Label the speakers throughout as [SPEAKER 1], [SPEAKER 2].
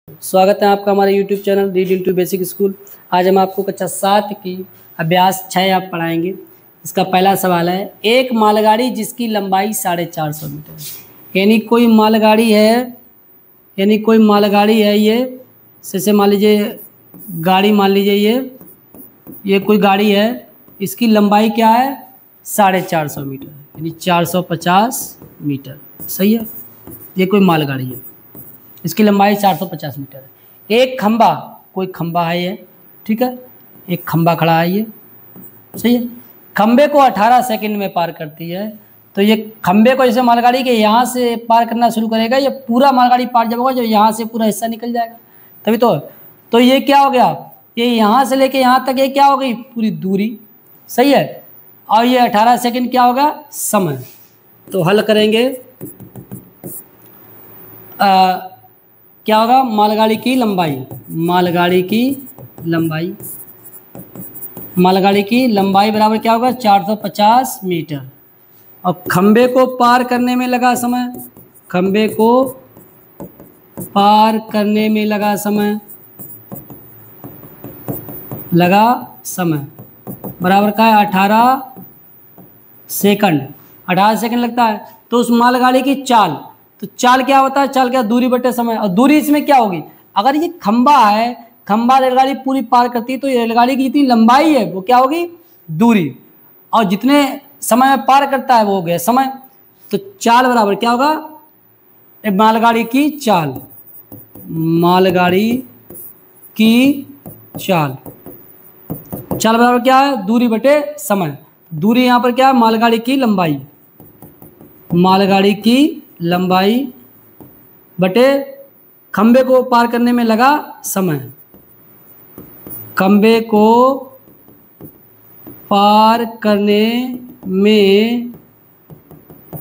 [SPEAKER 1] स्वागत है आपका हमारे YouTube channel read into basic school. आज हम आपको कक्षा 7 की अभ्यास 6 आप पढ़ाएंगे। इसका पहला सवाल है, एक मालगाड़ी जिसकी लंबाई 450 मीटर है। यानी कोई मालगाड़ी है ये, जैसे मान लीजिए गाड़ी, मान लीजिए ये कोई गाड़ी है, इसकी लंबाई क्या है 450 मीटर, यानी 450 मीटर। सही है, ये कोई मालगाड़ी है, इसकी लंबाई 450 मीटर है। एक खंबा, कोई खंबा है ये, ठीक है, एक खंबा खड़ा है ये, सही है। खंबे को 18 सेकंड में पार करती है। तो ये खंबे को जैसे मालगाड़ी के यहाँ से पार करना शुरू करेगा, ये पूरा मालगाड़ी पार जब होगा, जो यहाँ से पूरा हिस्सा निकल जाएगा तभी तो ये क्या हो गया, ये यहाँ से लेके यहाँ तक ये क्या हो गई पूरी दूरी, सही है। और ये 18 सेकंड क्या होगा समय। तो हल करेंगे, क्या होगा, मालगाड़ी की लंबाई बराबर क्या होगा 450 मीटर। और खंबे को पार करने में लगा समय बराबर का है 18 सेकंड। 18 सेकंड लगता है। तो उस मालगाड़ी की चाल, तो चाल क्या होता है, चाल क्या, दूरी बटे समय। और दूरी इसमें क्या होगी, अगर ये खंबा है, खंबा रेलगाड़ी पूरी पार करती है, तो रेलगाड़ी की जितनी लंबाई है वो क्या होगी दूरी, और जितने समय में पार करता है वो हो गया समय। तो चाल बराबर क्या होगा, मालगाड़ी की चाल बराबर क्या है दूरी बटे समय। दूरी यहाँ पर क्या है, मालगाड़ी की लंबाई बटे खंबे को पार करने में लगा समय। खंबे को पार करने में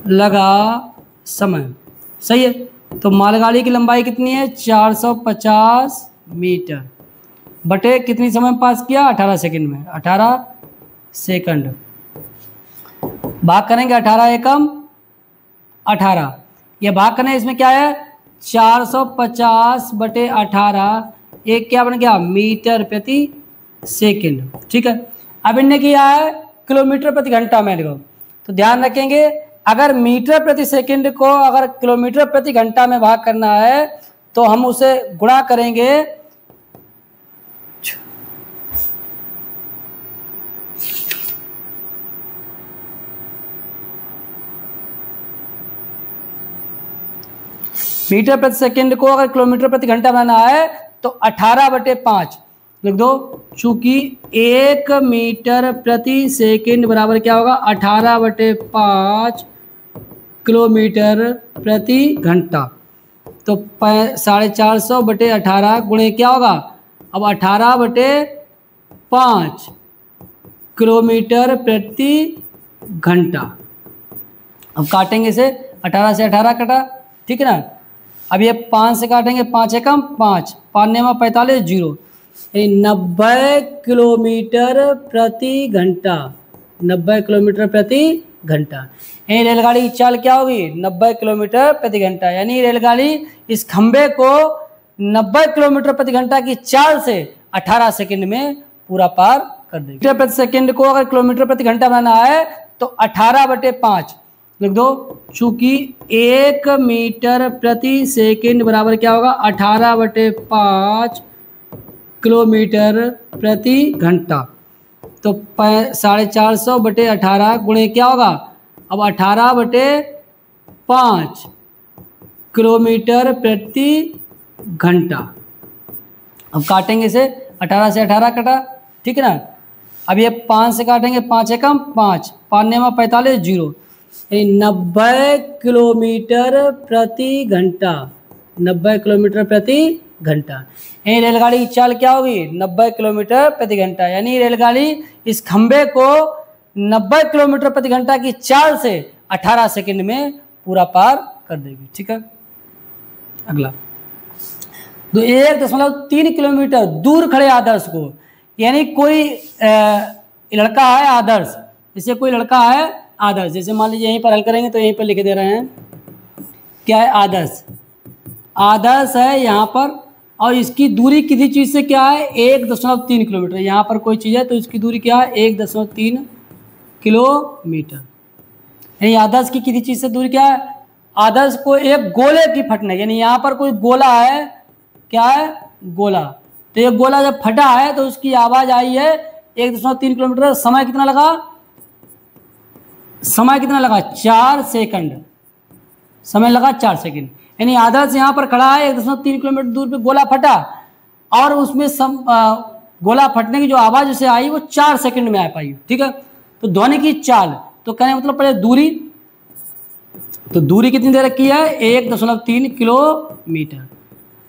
[SPEAKER 1] लगा समय, सही है। तो मालगाड़ी की लंबाई कितनी है 450 मीटर बटे कितनी समय पास किया 18 सेकंड में, 18 सेकंड। भाग करेंगे 18 एकम 18, ये भाग करने, इसमें क्या है 450 बटे 18, एक क्या बन गया मीटर प्रति सेकंड, ठीक है। अब इनने किया है किलोमीटर प्रति घंटा में को, तो ध्यान रखेंगे अगर मीटर प्रति सेकंड को अगर किलोमीटर प्रति घंटा में भाग करना है तो हम उसे गुणा करेंगे मीटर प्रति सेकंड को अगर किलोमीटर प्रति घंटा बनाना है तो 18/5 लिख दो, चूंकि 1 मीटर प्रति सेकंड बराबर क्या होगा 18/5 किलोमीटर प्रति घंटा। तो 450 बटे 18 गुणे क्या होगा, अब 18/5 किलोमीटर प्रति घंटा। अब काटेंगे इसे, 18 से 18 कटा, ठीक है ना। अब ये 5 से काटेंगे, 5 एकम 5, 5 में 45 जीरो, 90 किलोमीटर प्रति घंटा, 90 किलोमीटर प्रति घंटा। यानी रेलगाड़ी की चाल क्या होगी 90 किलोमीटर प्रति घंटा। यानी रेलगाड़ी इस खंबे को 90 किलोमीटर प्रति घंटा की चाल से 18 सेकंड में पूरा पार कर देगी। मीटर प्रति सेकंड को अगर किलोमीटर प्रति घंटा बनाना है तो 18/5 लिख दो, चूंकि 1 मीटर प्रति सेकंड बराबर क्या होगा 18/5 किलोमीटर प्रति घंटा। तो 450 बटे 18 गुणे क्या होगा, अब 18/5 किलोमीटर प्रति घंटा। अब काटेंगे इसे, 18 से 18 कटा, ठीक है ना। अब ये 5 से काटेंगे, 5 एकम 5, 5 में 45 जीरो, 90 किलोमीटर प्रति घंटा, 90 किलोमीटर प्रति घंटा। यानी रेलगाड़ी की चाल क्या होगी 90 किलोमीटर प्रति घंटा। यानी रेलगाड़ी इस खंबे को 90 किलोमीटर प्रति घंटा की चाल से 18 सेकंड में पूरा पार कर देगी, ठीक है। अगला, 1.3 किलोमीटर दूर खड़े आदर्श को, यानी कोई लड़का है आदर्श, जैसे कोई लड़का है आदर्श, जैसे मान लीजिए यहीं पर हल करेंगे तो यहीं पर लिख दे रहे हैं क्या है आदर्श है यहाँ पर, और इसकी दूरी किसी चीज़ से क्या है 1.3 किलोमीटर। यहाँ पर कोई चीज़ है तो इसकी दूरी क्या है 1.3 किलोमीटर। यानी आदर्श की किसी चीज़ से दूरी क्या है, आदर्श को एक गोले की फटने, यानी यहाँ पर कोई गोला है, क्या है गोला, तो ये गोला जब फटा है तो उसकी आवाज़ आई है 1.3 किलोमीटर। समय कितना लगा, समय कितना लगा 4 सेकंड, समय लगा 4 सेकंड। यानी आदर्श यहाँ पर खड़ा है 1.3 किलोमीटर दूर पे गोला फटा और उसमें गोला फटने की जो आवाज़ उसे आई वो 4 सेकंड में आ पाई। ठीक है, तो ध्वनि की चाल, तो कहने मतलब पहले दूरी, तो दूरी कितनी दे रखी है 1.3 किलोमीटर।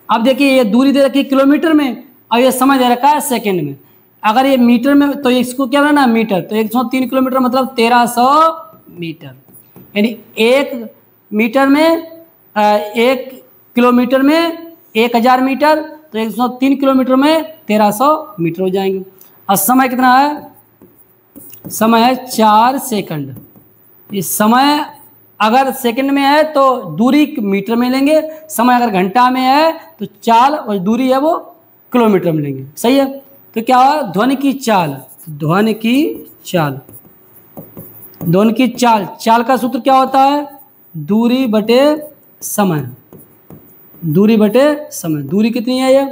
[SPEAKER 1] अब देखिए ये दूरी दे रखी है किलोमीटर में और ये समय दे रखा है सेकंड में। अगर ये मीटर में तो इसको क्या रहना मीटर, तो 103 किलोमीटर मतलब 1300 मीटर। यानी 1 मीटर में 1 किलोमीटर में 1000 मीटर, तो 103 किलोमीटर में 1300 मीटर हो जाएंगे। और समय कितना है, समय है 4 सेकंड। इस समय अगर सेकंड में है तो दूरी मीटर में लेंगे, समय अगर घंटा में है तो चाल और दूरी है वो किलोमीटर में लेंगे। सही है, तो क्या हुआ ध्वनि की चाल, ध्वनि की चाल, ध्वनि की चाल, चाल का सूत्र क्या होता है दूरी बटे समय, दूरी बटे समय। दूरी कितनी है ये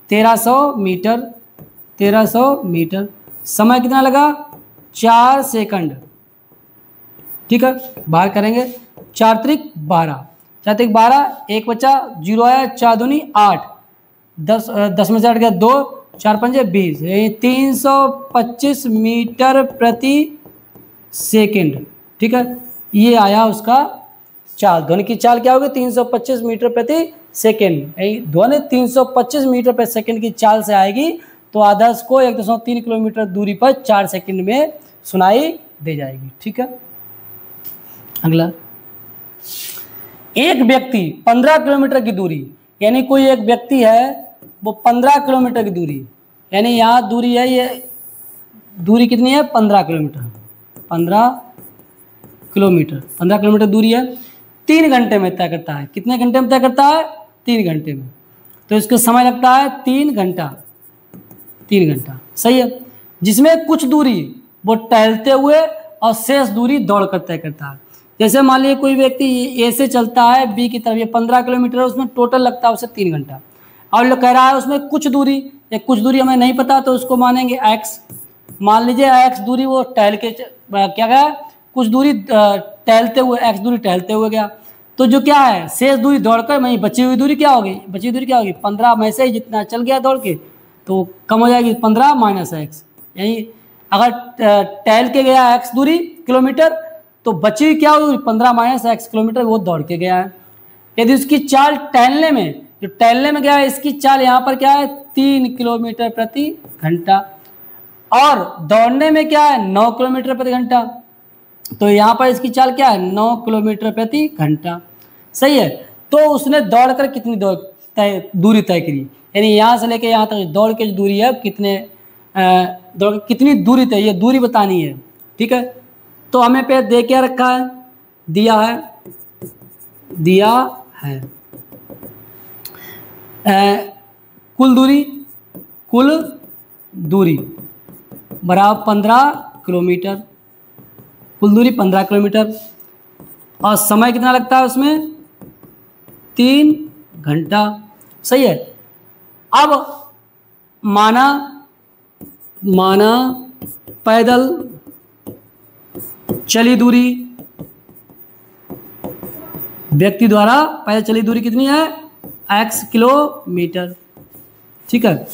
[SPEAKER 1] 1300 मीटर, 1300 मीटर। समय कितना लगा 4 सेकंड। ठीक है, बाहर करेंगे 4 त्रिक 12, 4 त्रिक 12, 1 बचा 0 आया, 4 दूनी 8, 10 में से 8 गया 2, 4 पंजे 20, 325 मीटर प्रति सेकंड। ठीक है, ये आया उसका चाल, ध्वनि की चाल क्या होगी 325 मीटर प्रति सेकंड। ध्वनि 325 मीटर प्रति सेकंड की चाल से आएगी तो आदर्श को 1.3 किलोमीटर दूरी पर 4 सेकंड में सुनाई दे जाएगी। ठीक है, अगला, एक व्यक्ति 15 किलोमीटर की दूरी, यानी कोई एक व्यक्ति है वो 15 किलोमीटर की दूरी, यानी यहाँ दूरी है, ये दूरी कितनी है 15 किलोमीटर, 15 किलोमीटर, 15 किलोमीटर दूरी है, 3 घंटे में तय करता है। कितने घंटे में तय करता है 3 घंटे में, तो इसको समय लगता है 3 घंटा, 3 घंटा। सही है, जिसमें कुछ दूरी वो टहलते हुए और शेष दूरी दौड़ कर तय करता है। जैसे मान लीजिए कोई व्यक्ति ए से चलता है बी की तरफ, ये 15 किलोमीटर है, उसमें टोटल लगता है उसे 3 घंटा। और लोग कह रहा है उसमें कुछ दूरी, या कुछ दूरी हमें नहीं पता तो उसको मानेंगे एक्स। मान लीजिए एक्स दूरी वो टहल के क्या गया, कुछ दूरी टहलते हुए, एक्स दूरी टहलते हुए गया, तो जो क्या है शेष दूरी दौड़कर वहीं बची हुई दूरी क्या होगी, बची हुई दूरी क्या होगी 15 में से जितना चल गया दौड़ के तो कम हो जाएगी 15 माइनस एक्स। यानी अगर टहल के गया एक्स दूरी किलोमीटर तो बची हुई क्या होगी 15 माइनस एक्स किलोमीटर वो दौड़ के गया है। यदि उसकी चाल टहलने में, जो टहलने में गया है इसकी चाल यहाँ पर क्या है 3 किलोमीटर प्रति घंटा, और दौड़ने में क्या है 9 किलोमीटर प्रति घंटा, तो यहाँ पर इसकी चाल क्या है 9 किलोमीटर प्रति घंटा। सही है, तो उसने दौड़कर कितनी दूरी तय करी, यानी यहाँ से लेके यहाँ तक दौड़ के जो दूरी है कितने दौड़ कितनी दूरी तय, ये दूरी बतानी है। ठीक है, तो हमें पे दे क्या रखा है, दिया है, दिया है कुल दूरी, कुल दूरी बराबर 15 किलोमीटर, कुल दूरी 15 किलोमीटर, और समय कितना लगता है उसमें 3 घंटा। सही है, अब माना पैदल चली दूरी, व्यक्ति द्वारा पैदल चली दूरी कितनी है x किलोमीटर। ठीक है,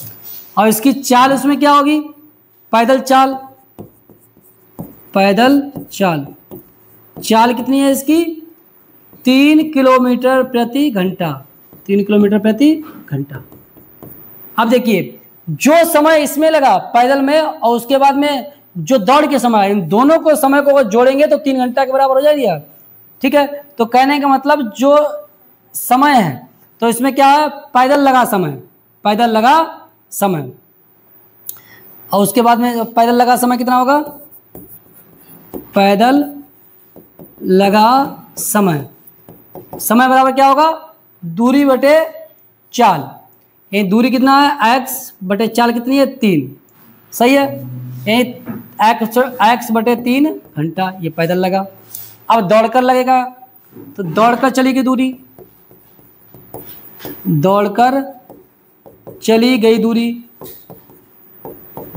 [SPEAKER 1] और इसकी चाल उसमें क्या होगी पैदल चाल, पैदल चाल, चाल कितनी है इसकी 3 किलोमीटर प्रति घंटा, 3 किलोमीटर प्रति घंटा। अब देखिए जो समय इसमें लगा पैदल में और उसके बाद में जो दौड़ के समय, इन दोनों को समय को जोड़ेंगे तो 3 घंटा के बराबर हो जाएगा। ठीक है, तो कहने का मतलब जो समय है तो इसमें क्या है पैदल लगा समय, पैदल लगा समय, और उसके बाद में पैदल लगा समय कितना होगा, पैदल लगा समय, समय बराबर क्या होगा दूरी बटे चाल, ये दूरी कितना है x बटे चाल कितनी है 3, सही है। ये x बटे 3 घंटा ये पैदल लगा। अब दौड़कर लगेगा तो दौड़कर चली गई दूरी, दौड़कर चली गई दूरी।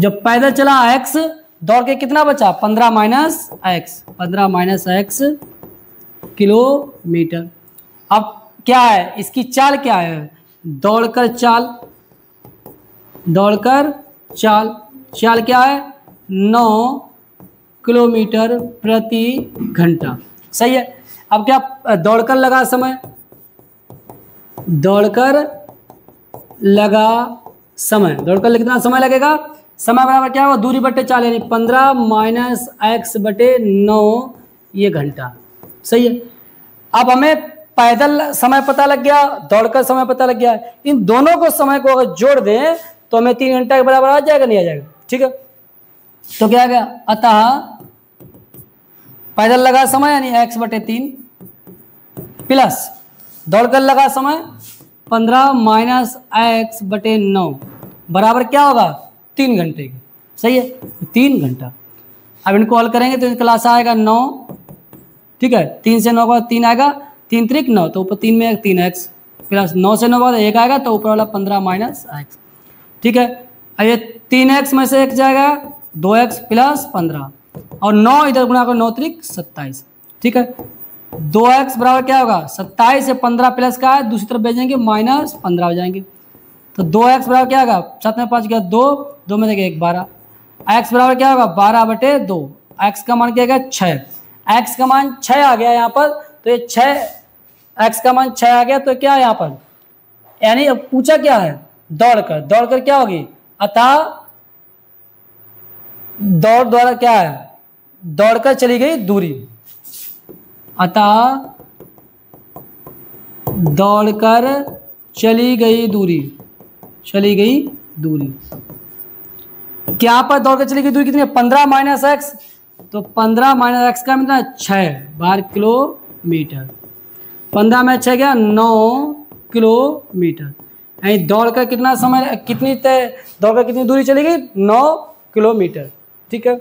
[SPEAKER 1] जब पैदल चला x, दौड़ के कितना बचा 15 माइनस x किलोमीटर। अब क्या है इसकी चाल क्या है, दौड़कर चाल, दौड़कर चाल, चाल क्या है 9 किलोमीटर प्रति घंटा, सही है। अब क्या दौड़कर लगा समय, दौड़कर लगा समय, दौड़कर कितना समय लगेगा, समय बराबर क्या होगा दूरी बटे चाल यानी 15 माइनस x बटे 9 ये घंटा, सही है। अब हमें पैदल समय पता लग गया, दौड़कर समय पता लग गया, इन दोनों को समय को अगर जोड़ दें तो हमें 3 घंटा के बराबर आ जाएगा, नहीं आ जाएगा, ठीक है। तो क्या आ गया, अतः पैदल लगा समय यानी x बटे 3 प्लस दौड़कर लगा समय 15 माइनस x बटे 9 बराबर क्या होगा 3 घंटे की, सही है, 3 घंटा। अब इनको हल करेंगे तो इनका क्लास आएगा 9, ठीक है, 3 से 9 का 3 आएगा, 3 त्रिक 9 तो ऊपर 3 में 3x प्लस 9 से 9 बाद 1 आएगा तो ऊपर वाला 15 माइनस x, ठीक है। अब ये 3x में से 1 जाएगा 2x प्लस 15 और 9 इधर गुणा कर 9 त्रिक 27, ठीक है। 2x बराबर क्या होगा 27 से 15 प्लस का है दूसरी तरफ भेजेंगे माइनस 15 हो जाएंगे, तो 2x बराबर क्या होगा 7 में 5 गया 2, 2 में देखिए 1 12, x बराबर क्या होगा 12 बटे 2, x का मान क्या गया 6, x का मान 6 आ गया यहाँ पर, तो ये 6 x का मान 6 आ गया तो क्या है यहाँ पर, यानी अब पूछा क्या है दौड़कर, दौड़कर क्या होगी, अतः दौड़ द्वारा क्या है दौड़कर चली गई दूरी, अतः दौड़कर चली गई दूरी, चली गई दूरी। क्या पर दौड़कर चली गई दूरी कितनी है 15 माइनस एक्स, तो 15 माइनस एक्स का मतलब 6 बार किलोमीटर, 15 में 6 गया 9 किलोमीटर, यानी दौड़कर कितना समय कितनी दौड़कर कितनी दूरी चली गई 9 किलोमीटर, ठीक है।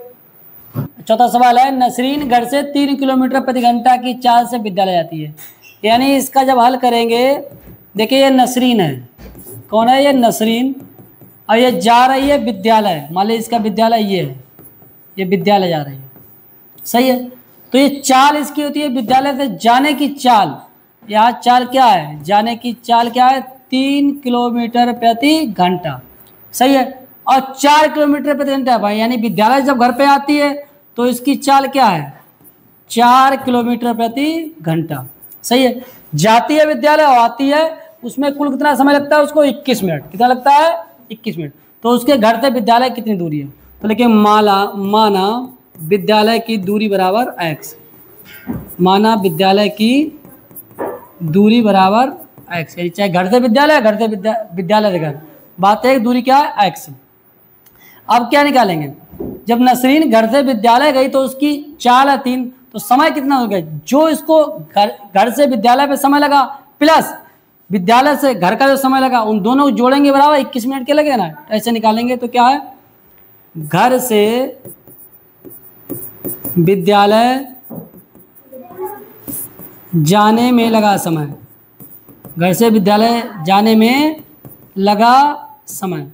[SPEAKER 1] चौथा सवाल है नसरीन घर से 3 किलोमीटर प्रति घंटा की चाल से विद्यालय जाती है, यानी इसका जब हल करेंगे देखिए ये नसरीन है, कौन है ये नसरीन, और ये जा रही है विद्यालय, मान लीजिए इसका विद्यालय ये है, ये विद्यालय जा रही है, सही है। तो ये चाल इसकी होती है विद्यालय से जाने की चाल, यहाँ चाल क्या है जाने की चाल क्या है 3 किलोमीटर प्रति घंटा, सही है। और 4 किलोमीटर प्रति घंटा भाई, यानी विद्यालय जब घर पे आती है तो इसकी चाल क्या है 4 किलोमीटर प्रति घंटा, सही है। जाती है विद्यालय और आती है, उसमें कुल कितना समय लगता है उसको 21 मिनट, कितना लगता है 21 मिनट। तो उसके घर से विद्यालय कितनी दूरी है, तो लेकिन माना विद्यालय की दूरी बराबर x, माना विद्यालय की दूरी बराबर x, यानी चाहे घर से विद्यालय, घर से विद्यालय से घर, बात है दूरी क्या है x। अब क्या निकालेंगे, जब नसरीन घर से विद्यालय गई तो उसकी चाल है 3, तो समय कितना हो गया, जो इसको घर से विद्यालय पे समय लगा प्लस विद्यालय से घर का जो समय लगा उन दोनों को जोड़ेंगे बराबर 21 मिनट के लगे ना, ऐसे निकालेंगे तो क्या है घर से विद्यालय जाने में लगा समय, घर से विद्यालय जाने में लगा समय,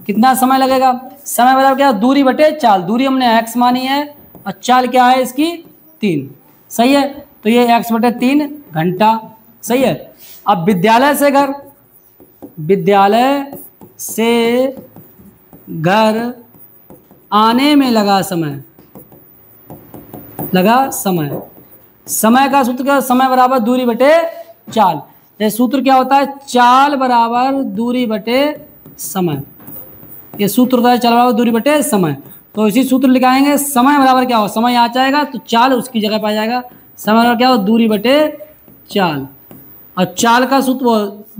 [SPEAKER 1] कितना समय लगेगा, समय बराबर क्या दूरी बटे चाल, दूरी हमने x मानी है और चाल क्या है इसकी 3, सही है। तो ये x बटे 3 घंटा, सही है। अब विद्यालय से घर, विद्यालय से घर आने में लगा समय, लगा समय, समय का सूत्र क्या, समय बराबर दूरी बटे चाल, ये सूत्र क्या होता है चाल बराबर दूरी बटे समय, ये सूत्र होता है चाल बराबर दूरी बटे समय। तो इसी सूत्र लिखाएंगे, समय बराबर क्या हो, समय यहाँ जाएगा तो चाल उसकी जगह पर आ जाएगा, समय बराबर क्या हो दूरी बटे चाल, और चाल का सूत्र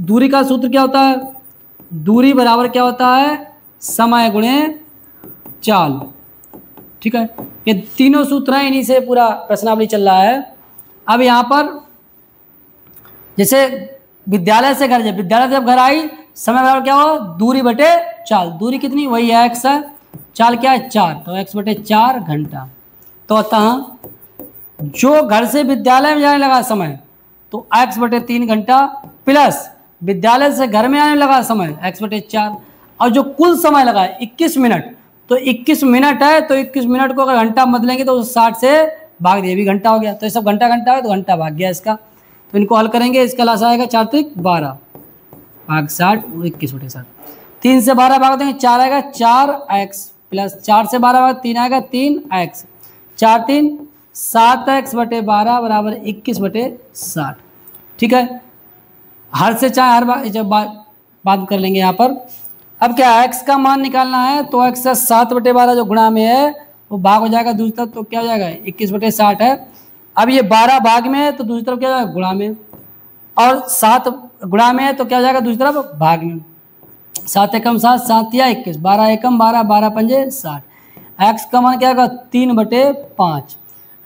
[SPEAKER 1] दूरी का सूत्र क्या होता है, दूरी बराबर क्या होता है समय गुणे चाल, ठीक है। ये तीनों सूत्र हैं, इन्हीं से पूरा प्रश्नावली चल रहा है। अब यहाँ पर जैसे विद्यालय से घर, जब विद्यालय से जब घर आई समय बराबर क्या हुआ, दूरी बटे चाल। दूरी कितनी, वही x है, चाल क्या है 4, तो x बटे 4 घंटा। तो अतः जो घर से विद्यालय में जाने लगा समय तो x बटे 3 घंटा प्लस विद्यालय से घर में आने लगा समय x बटे 4, और जो कुल समय लगा है 21 मिनट, तो 21 मिनट है, तो 21 मिनट को अगर घंटा बदलेंगे तो 60 से भाग दिए, भी घंटा हो गया। तो ये सब घंटा घंटा है, तो घंटा भाग गया इसका। तो इनको हल करेंगे, इसका लास आएगा 4 त्रिक 12 भाग 60 21 बटे 60। 3 से 12 भाग देंगे 4 आएगा 4x प्लस 4 से 12 भाग 3 आएगा 3x, 4 3 7x बटे 12 बराबर 21 बटे 60। ठीक है, हर से चाहे हर बात कर लेंगे यहाँ पर। अब क्या x का मान निकालना है, तो x से 7 बटे 12 जो गुणा में है वो भाग हो जाएगा दूसरी तरफ, तो क्या हो जाएगा 21 बटे 60 है। अब ये 12 भाग में है तो दूसरी तरफ क्या हो जाएगा गुणा में, और 7 गुणा में है तो क्या हो जाएगा दूसरी तरफ भाग में। 7 एकम 7, 7 या 21, 12 एकम 12, 12 पंजे 60। x का मान क्या होगा 3 बटे 5,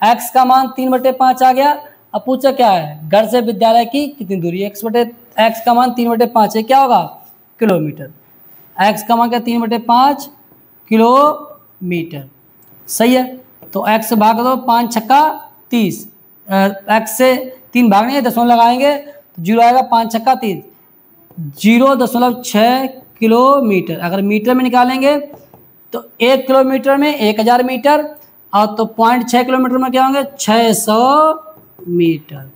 [SPEAKER 1] x का मान 3 बटे 5 आ गया। अब पूछा क्या है, घर से विद्यालय की कितनी दूरी, x का मान 3 बटे 5 है, क्या होगा किलोमीटर। x का मान क्या 3 बटे 5 किलोमीटर, सही है। तो x भाग दो 5 छक्का 30, x से 3 भागने दशमलव लगाएंगे तो 0 आएगा, 5 छक्का 30, 0.6 किलोमीटर। अगर मीटर में निकालेंगे तो 1 किलोमीटर में 1000 मीटर, और तो 0.6 किलोमीटर में क्या होंगे 600 मीटर।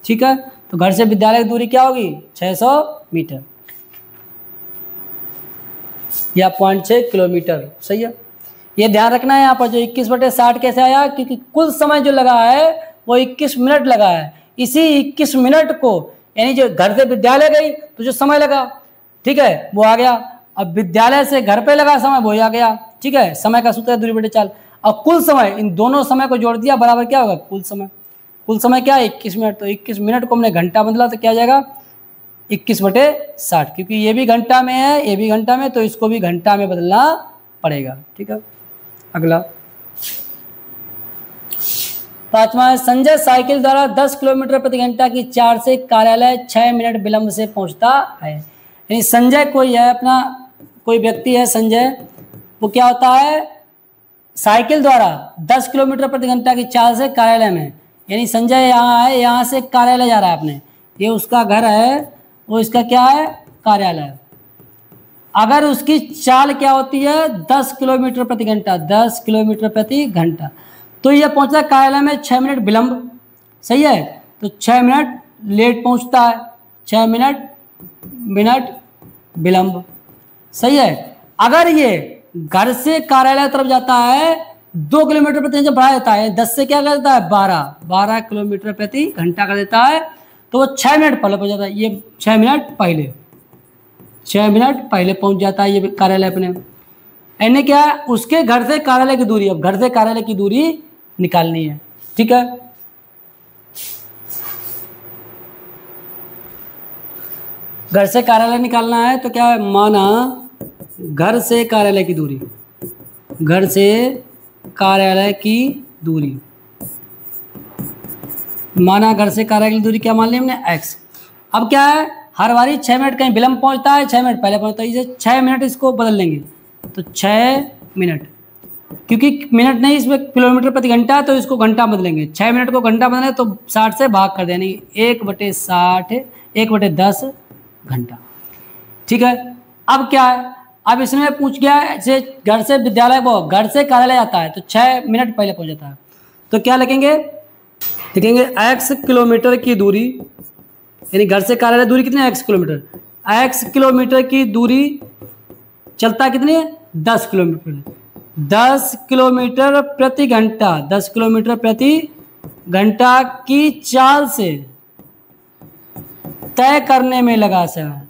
[SPEAKER 1] ठीक है, तो घर से विद्यालय की दूरी क्या होगी 600 मीटर या 0.6 किलोमीटर, सही है। ये ध्यान रखना है यहाँ पर, जो 21 बटे 60 कैसे आया, क्योंकि कुल समय जो लगा है वो 21 मिनट लगा है। इसी 21 मिनट को यानी जो घर से विद्यालय गई तो जो समय लगा, ठीक है, वो आ गया। अब विद्यालय से घर पे लगा समय वो आ गया। ठीक है, समय का सूत्र है दूरी बटे चाल, और कुल समय, इन दोनों समय को जोड़ दिया बराबर क्या होगा कुल समय। कुल समय क्या है 21 मिनट, तो 21 मिनट को हमने घंटा बदला तो क्या आ जाएगा 21 बटे 60, क्योंकि ये भी घंटा में है ये भी घंटा में, तो इसको भी घंटा में बदलना पड़ेगा। ठीक है, अगला 5वां है, संजय साइकिल द्वारा 10 किलोमीटर प्रति घंटा की चाल से कार्यालय 6 मिनट विलंब से पहुंचता है। यानी संजय कोई है, अपना कोई व्यक्ति है संजय, वो क्या होता है साइकिल द्वारा 10 किलोमीटर प्रति घंटा की चाल से कार्यालय में, यानी संजय यहाँ है, यहाँ से कार्यालय जा रहा है अपने, ये उसका घर है, वो इसका क्या है कार्यालय। अगर उसकी चाल क्या होती है 10 किलोमीटर प्रति घंटा, 10 किलोमीटर प्रति घंटा, तो ये पहुंचता है कार्यालय में 6 मिनट विलंब, सही है। तो 6 मिनट लेट पहुंचता है, 6 मिनट विलंब, सही है। अगर ये घर से कार्यालय तरफ जाता है 2 किलोमीटर प्रति घंटा बढ़ा देता है, 10 से क्या कर देता है 12 किलोमीटर प्रति घंटा कर देता है, तो वो 6 मिनट पहले पहुंच जाता है। ये 6 मिनट पहले पहुंच जाता है ये कार्यालय अपने। यानी क्या है उसके घर से कार्यालय की दूरी, अब घर से कार्यालय की दूरी निकालनी है। ठीक है, घर से कार्यालय निकालना है तो क्या है, माना घर से कार्यालय की दूरी, घर से कार्यालय की दूरी, माना घर से कार्यालय की दूरी क्या मान ली हमने x। अब क्या है हर बारी 6 मिनट कहीं विलंब पहुंचता है, 6 मिनट पहले पहुंचता है, इसे 6 मिनट इसको बदल लेंगे तो 6 मिनट, क्योंकि मिनट नहीं इसमें किलोमीटर प्रति घंटा है तो इसको घंटा बदलेंगे, 6 मिनट को घंटा बदलेंगे तो 60 से भाग कर देंगे, 1/60 1/10 घंटा। ठीक है, अब क्या है, अब इसमें पूछ गया जैसे घर से विद्यालय वो घर से कार्यालय जाता है तो 6 मिनट पहले पहुंच जाता है, तो क्या लिखेंगे x किलोमीटर की दूरी, यानी घर से कार्यालय दूरी कितनी है x किलोमीटर, x किलोमीटर की दूरी चलता है कितनी है 10 किलोमीटर, 10 किलोमीटर प्रति घंटा, 10 किलोमीटर प्रति घंटा की चाल से तय करने में लगा समय,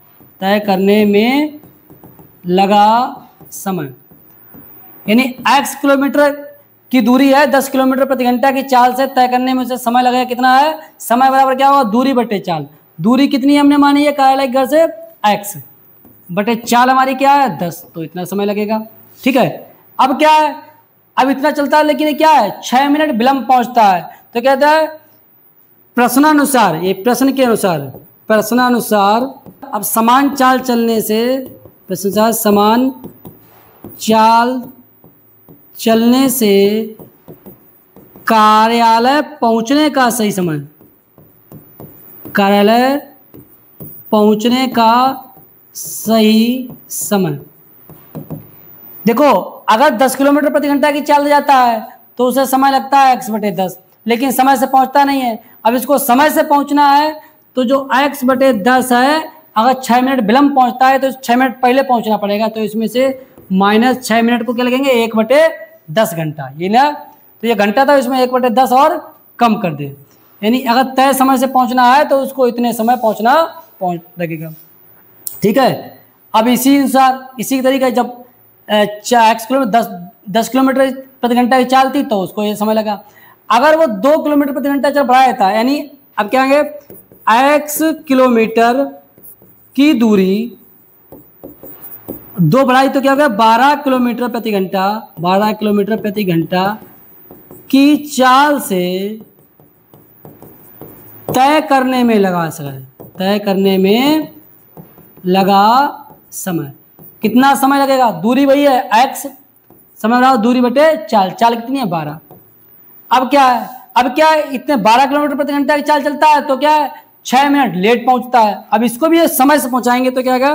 [SPEAKER 1] तय करने में लगा समय, यानी x किलोमीटर की दूरी है 10 किलोमीटर प्रति घंटा की चाल से तय करने में से समय लगेगा कितना है, समय बराबर क्या होगा दूरी बटे चाल। दूरी कितनी हमने मानी है कार्यालय घर से x बटे चाल हमारी क्या है 10, तो इतना समय लगेगा। ठीक है, अब क्या है, अब इतना चलता है लेकिन क्या है 6 मिनट विलंब पहुंचता है, तो कहता है प्रश्नानुसार, ये प्रश्न के अनुसार, प्रश्नानुसार अब समान चाल चलने से प्रश्न 4 समान चाल चलने से कार्यालय पहुंचने का सही समय, कार्यालय पहुंचने का सही समय। देखो अगर 10 किलोमीटर प्रति घंटा की चाल जाता है तो उसे समय लगता है x/10, लेकिन समय से पहुंचता नहीं है। अब इसको समय से पहुंचना है तो जो x/10 है, अगर 6 मिनट विलंब पहुंचता है तो 6 मिनट पहले पहुंचना पड़ेगा, तो इसमें से -6 मिनट को क्या लगेंगे 1/10 घंटा, ये ना, तो ये घंटा था, इसमें 1/10 और कम कर दे, यानी अगर तय समय से पहुंचना है तो उसको इतने समय पहुंच लगेगा। ठीक है, अब इसी अनुसार इसी तरीके जब 10 किलोमीटर प्रति घंटा की चाल थी तो उसको ये समय लगा। अगर वो 2 किलोमीटर प्रति घंटा चल बढ़ाया था, यानी अब क्या आएंगे x किलोमीटर की दूरी 2 बढ़ाई तो क्या हो गया 12 किलोमीटर प्रति घंटा, 12 किलोमीटर प्रति घंटा की चाल से तय करने में लगा समय, तय करने में लगा समय। कितना समय लगेगा, दूरी वही है x, समय बढ़ाओ दूरी बटे चाल, चाल कितनी है 12। अब क्या है, अब क्या है, इतने 12 किलोमीटर प्रति घंटा की चाल चलता है तो क्या है 6 मिनट लेट पहुंचता है। अब इसको भी समय से पहुंचाएंगे तो क्या होगा,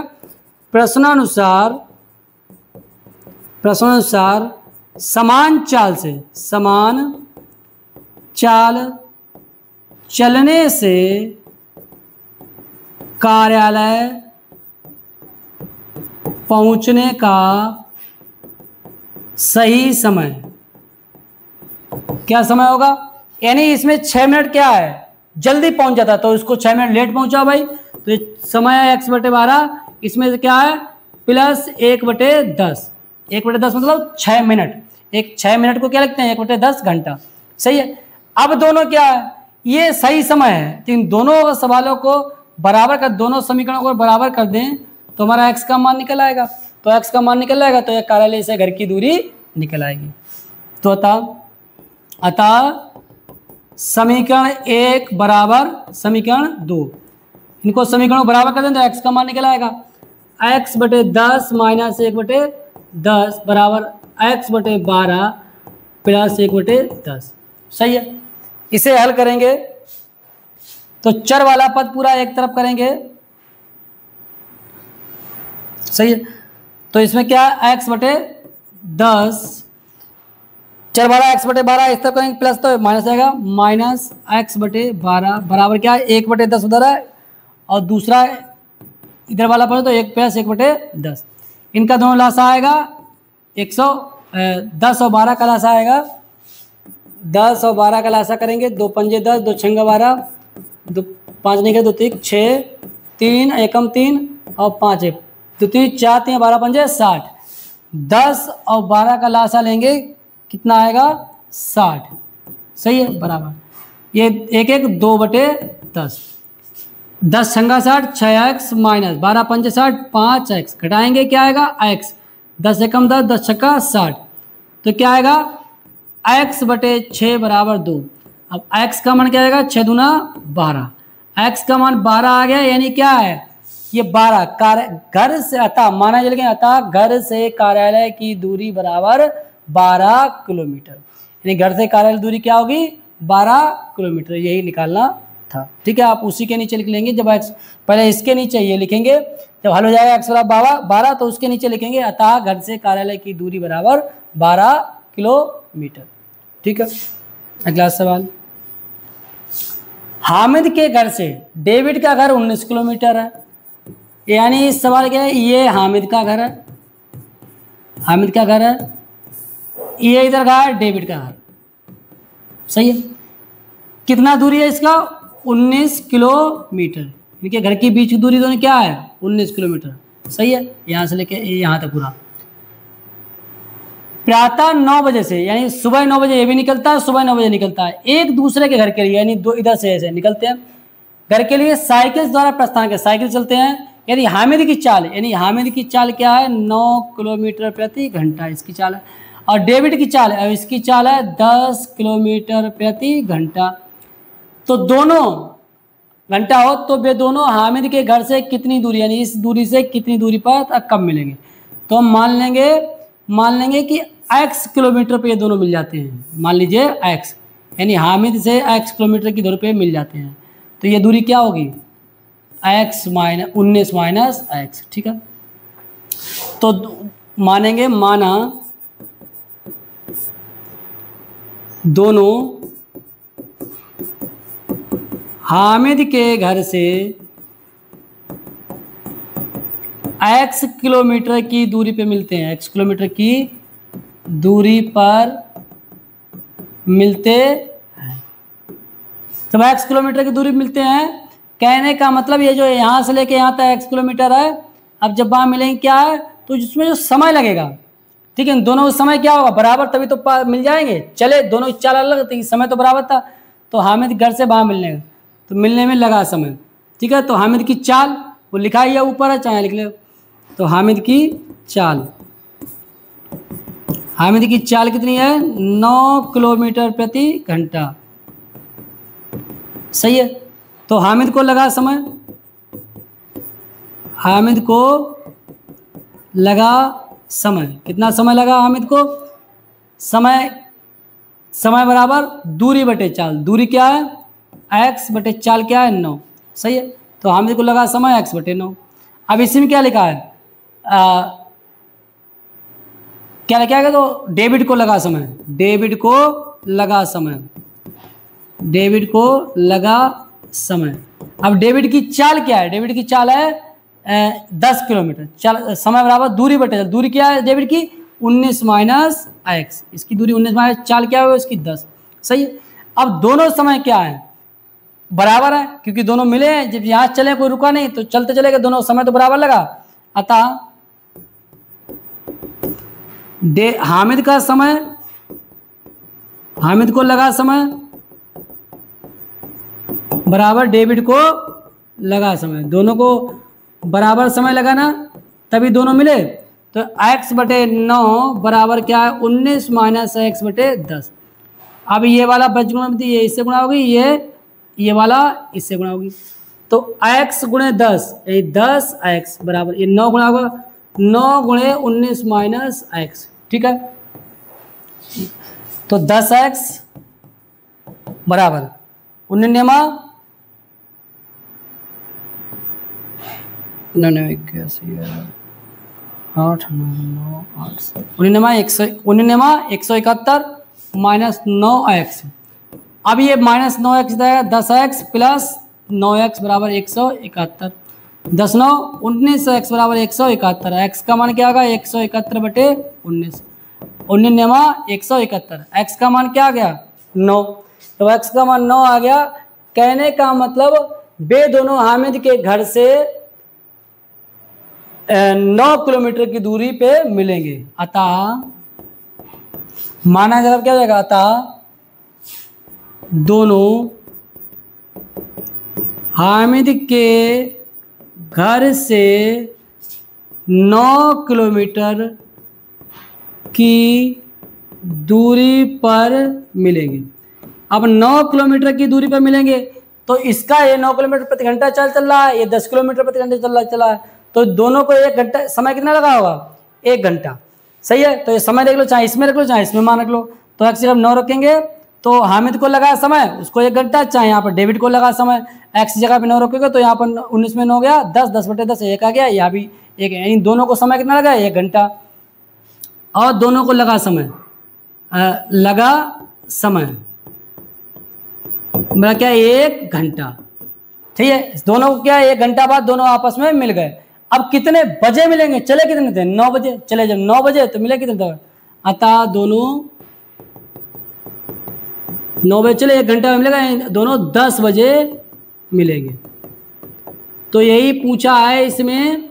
[SPEAKER 1] प्रश्नानुसार समान चाल से, समान चाल चलने से कार्यालय पहुंचने का सही समय, क्या समय होगा, यानी इसमें 6 मिनट क्या है जल्दी पहुंच जाता तो इसको 6 मिनट लेट पहुंचा भाई, तो ये समय है x/12, इसमें से क्या है प्लस 1/10, 1/10 मतलब 6 मिनट, एक 6 मिनट को क्या लिखते हैं 1/10 घंटा, सही है। अब दोनों क्या है, ये सही समय है, तो इन दोनों सवालों को बराबर कर, दोनों समीकरणों को बराबर कर दें तो हमारा x का मान निकल आएगा, तो x का मान निकल आएगा तो ये कार्यालय से घर की दूरी निकल आएगी। तो अतः समीकरण 1 बराबर समीकरण 2, इनको समीकरणों बराबर कर दें तो x का मान निकल आएगा x/10 - 1/10 बराबर x/12 प्लस 1/10, सही है। इसे हल करेंगे तो चर वाला पद पूरा एक तरफ करेंगे, सही है। तो इसमें क्या x/10 चर वाला x/12 इस तरफ करेंगे प्लस तो माइनस आएगा, -x/12 बराबर क्या है 1/10 उधर है और दूसरा इधर वाला पद तो 1 + 1/10, इनका दोनों लासा आएगा 110 और 12 का लासा आएगा, 10 और 12 का लासा करेंगे, 2 पंजे 10, 2 छंगा 12, 2 5 नहीं 2 3 6, 3 एकम 3 और 5 1, 2 3 4 3 12 पंजे 60, 10 और 12 का लासा लेंगे कितना आएगा 60, सही है, बराबर ये 1 2/10, 10 छंगा 60 6x माइनस 12 पंजे 60 5x, घटाएंगे क्या आएगा x, 10 एकम 10, 10 छक्का 60, तो क्या आएगा x/6 बराबर 2। अब x का मान क्या आएगा 6 दूना 12, x का मान 12 आ गया, यानी क्या है ये 12 घर से अतः माना चलेगा, अतः घर से कार्यालय की दूरी बराबर 12 किलोमीटर, यानी घर से कार्यालय दूरी क्या होगी 12 किलोमीटर, यही निकालना था। ठीक है, आप उसी के नीचे लिख लेंगे, जब x पहले इसके नीचे ये लिखेंगे, जब हल हो जाएगा x बराबर 12 तो उसके नीचे लिखेंगे अतः घर से कार्यालय की दूरी बराबर 12 किलोमीटर। ठीक है, अगला सवाल, हामिद के घर से डेविड का घर 19 किलोमीटर है, यानी इस सवाल क्या है, ये हामिद का घर है, हामिद का घर है, ये इधर का है डेविड का घर, सही है। कितना दूरी है इसका 19 किलोमीटर, इनके घर के बीच की दूरी दोनों क्या है 19 किलोमीटर, सही है, यहाँ से लेके यहाँ तक पूरा। प्रातः 9 बजे से, यानी सुबह 9 बजे ये भी निकलता है, सुबह 9 बजे निकलता है, एक दूसरे के घर के लिए, यानी दो इधर से ऐसे निकलते हैं घर के लिए, साइकिल द्वारा प्रस्थान कर, साइकिल चलते हैं, यानी हामिद की चाल, यानी हामिद की चाल क्या है 9 किलोमीटर प्रति घंटा इसकी चाल है, और डेविड की चाल है, इसकी चाल है 10 किलोमीटर प्रति घंटा। तो दोनों घंटा हो तो वे दोनों हामिद के घर से कितनी दूरी, यानी इस दूरी से कितनी दूरी पर कब मिलेंगे। तो हम मान लेंगे कि x किलोमीटर पे ये दोनों मिल जाते हैं। मान लीजिए x, यानी हामिद से x किलोमीटर की दूरी पे मिल जाते हैं। तो ये दूरी क्या होगी, 19 माइनस x। ठीक है, तो माना दोनों हामिद के घर से x किलोमीटर की दूरी पे मिलते हैं, x किलोमीटर की दूरी पर मिलते हैं। जब x किलोमीटर की दूरी मिलते हैं, कहने का मतलब ये जो यहाँ से लेके यहाँ तक x किलोमीटर है, अब जब वहाँ मिलेंगे क्या है, तो जिसमें जो समय लगेगा, ठीक है, दोनों का समय क्या होगा, बराबर, तभी तो मिल जाएंगे। चले दोनों चाल अलग थी, समय तो बराबर था, तो हामिद घर से वहाँ मिलने का, तो मिलने में लगा समय। ठीक है, तो हामिद की चाल वो लिखा ही है ऊपर है, चाहे लिख ले। तो हामिद की चाल कितनी है, 9 किलोमीटर प्रति घंटा। सही है, तो हामिद को लगा समय, कितना समय लगा हामिद को, समय बराबर दूरी बटे चाल। दूरी क्या है, x बटे चाल क्या है, 9। सही है, तो हामिद को लगा समय x बटे 9। अब इसी में क्या लिखा है, क्या लिखा है, तो डेविड को लगा समय। अब डेविड की चाल क्या है, डेविड की चाल है 10 किलोमीटर। चाल समय बराबर दूरी बटे चाल। दूरी क्या है डेविड की, 19 माइनस x। इसकी दूरी 19 माइनस चाल क्या है, इसकी 10। सही है, अब दोनों समय क्या है, बराबर है, क्योंकि दोनों मिले हैं। जब यहाँ चले कोई रुका नहीं, तो चलते चले गए, दोनों समय तो बराबर लगा। अतः हामिद को लगा समय बराबर डेविड को लगा समय। दोनों को बराबर समय लगा ना, तभी दोनों मिले। तो x बटे 9 बराबर क्या है, 19 माइनस x बटे 10। अब ये वाला बच गुणा, ये इससे गुणा होगी, ये वाला इससे गुणा होगी। तो x गुणे 10, ये 10x बराबर, ये 9 गुणा होगा, 9 गुणे 19 माइनस x। ठीक है, तो 10x बराबर 19 171 माइनस 9x। अब ये माइनस 9x है, 10x प्लस 9x बराबर 171। 10 9 19x बराबर 171। x का मान क्या होगा, 171 बटे 19। 19 171, x का मान क्या आ गया, 9। तो x का मान 9 आ गया। कहने का मतलब वे दोनों हामिद के घर से 9 किलोमीटर की दूरी पे मिलेंगे। अतः माना जब क्या हो जाएगा, अतः दोनों हामिद के घर से 9 किलोमीटर की दूरी पर मिलेंगे। अब 9 किलोमीटर की दूरी पर मिलेंगे, तो इसका ये 9 किलोमीटर प्रति घंटा चल रहा है, ये 10 किलोमीटर प्रति घंटा चला है, तो दोनों को 1 घंटा समय कितना लगा होगा, 1 घंटा। सही है, तो ये समय देख लो, चाहे इसमें रख लो चाहे इसमें मान रख लो। तो x जब 9 रखेंगे तो हामिद को लगा समय, उसको 1 घंटा, चाहे यहाँ पर डेविड को लगा समय। x जगह पे 9 रखोगे तो यहाँ पर 19 में 9 गया, 10 10 बटे 10 1 आ गया, यहाँ भी 1, यानी दोनों को समय कितना लगा, 1 घंटा। और दोनों को लगा समय मतलब क्या, 1 घंटा। ठीक है, दोनों को क्या, 1 घंटा बाद दोनों आपस में मिल गए। अब कितने बजे मिलेंगे, चले कितने थे, 9 बजे चले, जब 9 बजे तो मिले कितने थे। अतः दोनों 9 बजे चले, 1 घंटा में मिलेगा, दोनों 10 बजे मिलेंगे। तो यही पूछा है इसमें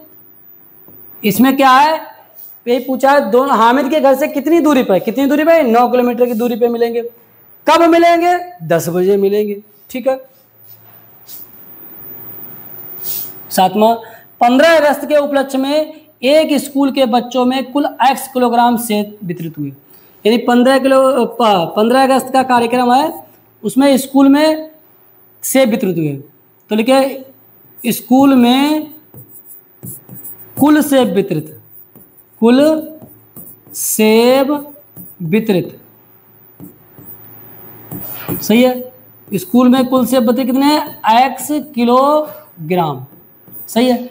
[SPEAKER 1] क्या है, यही पूछा है दोनों हामिद के घर से कितनी दूरी पर 9 किलोमीटर की दूरी पे मिलेंगे। कब मिलेंगे, 10 बजे मिलेंगे। ठीक है, 7वां, 15 अगस्त के उपलक्ष्य में एक स्कूल के बच्चों में कुल x किलोग्राम सेब वितरित हुए। यानी 15 अगस्त का कार्यक्रम है, उसमें स्कूल में सेब वितरित हुए। तो लिखे स्कूल में कुल सेब वितरित, कुल सेब वितरित, सही है। स्कूल में कुल सेब वितरित कितने हैं, x किलोग्राम, सही है।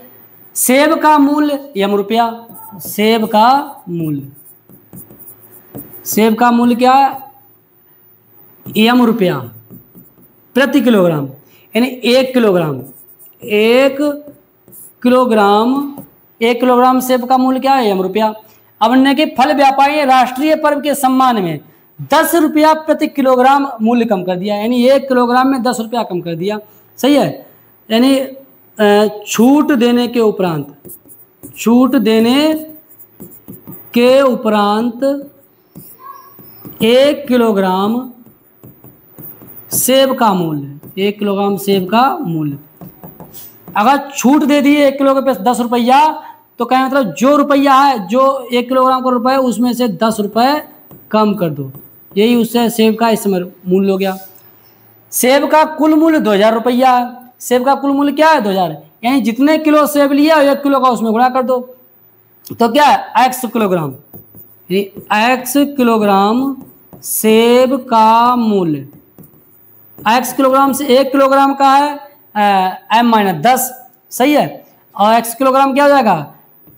[SPEAKER 1] सेब का मूल्य m रुपया, सेब का मूल्य, सेब का मूल्य क्या है, m रुपया प्रति किलोग्राम, यानी 1 किलोग्राम, 1 किलोग्राम, 1 किलोग्राम सेब का मूल्य क्या है, m रुपया। अब अन्य के फल व्यापारी ने राष्ट्रीय पर्व के सम्मान में 10 रुपया प्रति किलोग्राम मूल्य कम कर दिया, यानी 1 किलोग्राम में 10 रुपया कम कर दिया, सही है। यानी छूट देने के उपरांत, छूट देने के उपरांत 1 किलोग्राम सेब का मूल्य, 1 किलोग्राम सेब का मूल्य, अगर छूट दे दी 1 किलो पे 10 रुपया, तो क्या मतलब जो रुपया है, जो 1 किलोग्राम का रुपया है उसमें से 10 रुपये कम कर दो, यही उससे सेब का इस समय मूल्य हो गया। सेब का कुल मूल्य 2000 रुपया है, सेब का कुल मूल्य क्या है 2000, यानी जितने किलो सेब लिया 1 किलो का उसमें गुणा कर दो, तो क्या है x किलोग्राम, x किलोग्राम सेब का मूल्य, x किलोग्राम से 1 किलोग्राम का है m-10, सही है। और x किलोग्राम क्या हो जाएगा,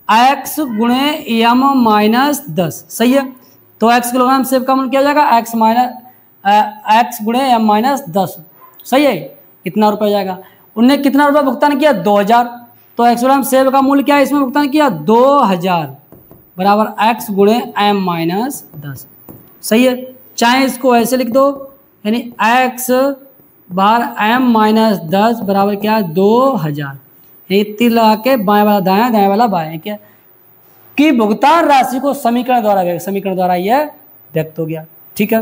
[SPEAKER 1] x गुणे m-10, सही है। तो x किलोग्राम सेब का मूल्य क्या हो जाएगा, x गुणे m-10, सही है, कितना रुपया जाएगा। उनने कितना रुपया भुगतान किया, 2000, तो x किलोग्राम सेब का मूल्य क्या है, इसमें भुगतान किया 2000 बराबर x गुणे m-10, सही है। चाहे इसको ऐसे लिख दो, यानी x बार m-10 बराबर क्या, 2000, ये तीर लगा के बाएं वाला दायां, दाएं वाला बाएं, क्या कि भुगतान राशि को समीकरण द्वारा यह व्यक्त हो गया, ठीक है।